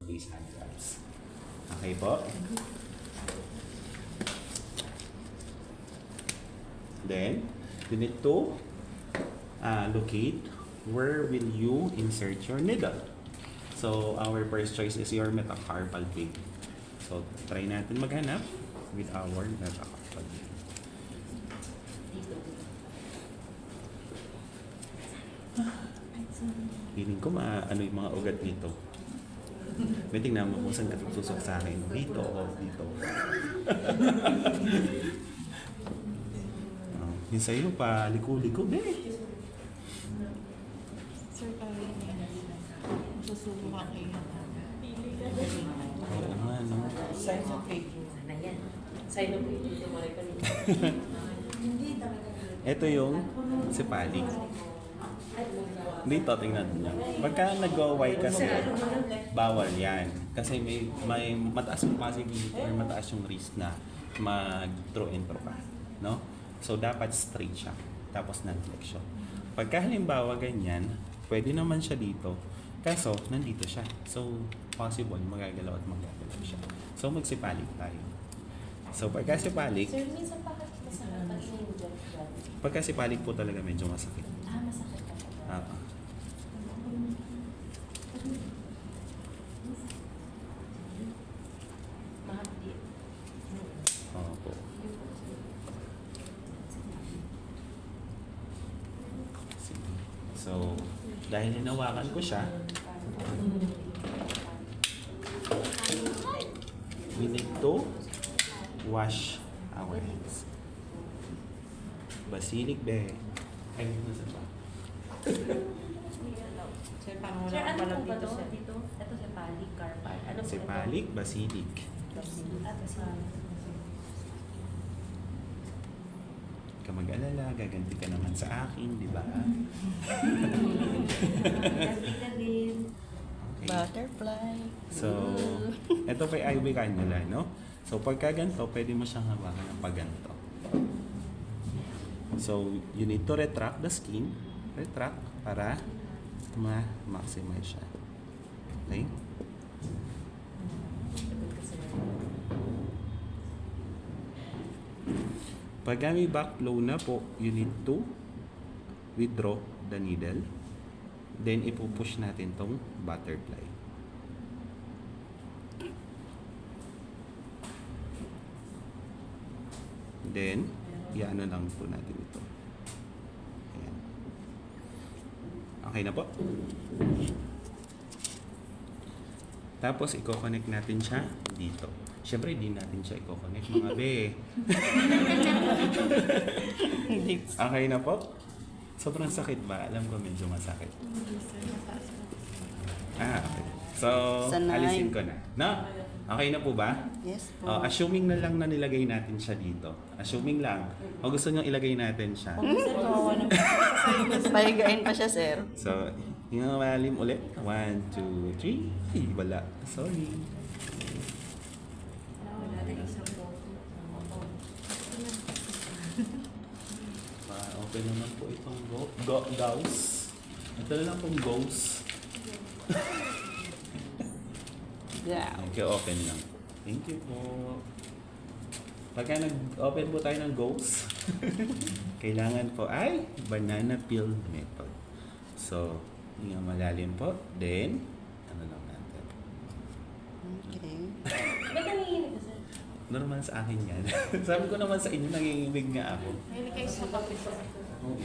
These hand grabs. Okay po? Then, you need to locate where will you insert your needle. So, our first choice is your metacarpal vein. So, try natin maghanap with our metacarpal vein. Feeling ko ano yung mga ugat dito. May tingnan mo kung saan ka tutusok sa akin. Dito o dito. Yung sa'yo pa, liko-liko, Sir, parang susubukan kayo. Oo nga, no? Sign of faith. Sana yan. Sign of faith. Hindi talaga. Ito yung sipalik. Dito, tingnan niyo. Pagka nag-go-Y kasi, bawal yan. Kasi may mataas yung possibility or mataas yung risk na mag-throw and throw ka. No? So, dapat straight siya. Tapos non-flexion. Pagka halimbawa ganyan, pwede naman siya dito. Kaso, nandito siya. So, possible, magagalaw at magagalaw siya. So, magsipalik tayo. So, pagka sipalik, Sir, minsan bakit masakit pag yung job? pagka sipalik po talaga medyo masakit. Masakit ka pa. Mahapdi. Opo. Sige. So, dahil hinawakan ko siya, we need to wash our hands. Basilic be. Ay, nasa pa. Sir, parang Sir, wala ano pala po ba dito, to? sir. Dito? Ito si Pali, Carpal. Ano po Sipalik, basilic. Ka mag-alala, gaganti ka naman sa akin, di ba? Ganti ka din. Okay. Butterfly. So, ito pa yung IV cannula, no? So, pagka ganito, pwede mo siyang hawakan ng pagganto. So, you need to retract the skin. Retract para ma-maximize siya. Okay? Pag may backflow na po, you need to withdraw the needle. Then, ipupush natin tong butterfly. Then, iano lang po natin ito. Ayan. Okay na po. Tapos, i-connect natin siya dito. Siyempre, hindi natin siya i-connect, mga be. Okay na po? Sobrang sakit ba? Alam ko medyo masakit. Okay. So, Sanay. alisin ko na. No? Okay na po ba? Yes po. Assuming na lang na nilagay natin siya dito. Assuming lang. O gusto nyo ilagay natin siya. Sir, kawawa na po. Pahigain pa siya, sir. So, yung malalim ulit. 1, 2, 3. Ay, wala. Sorry. Wala na isang photo. Okay naman po itong gauze. Ito na lang pong gauze. Yeah. Okay, open lang. Thank you po. Pagka nag-open po tayo ng gauze, kailangan po ay banana peel method. So, yung malalim po. Then, ano lang natin. Okay. Ba't nanginginig ka, sir? Normal sa akin yan. Sabi ko naman sa inyo, nanginginig nga ako. May kayo sa kapit. Oo.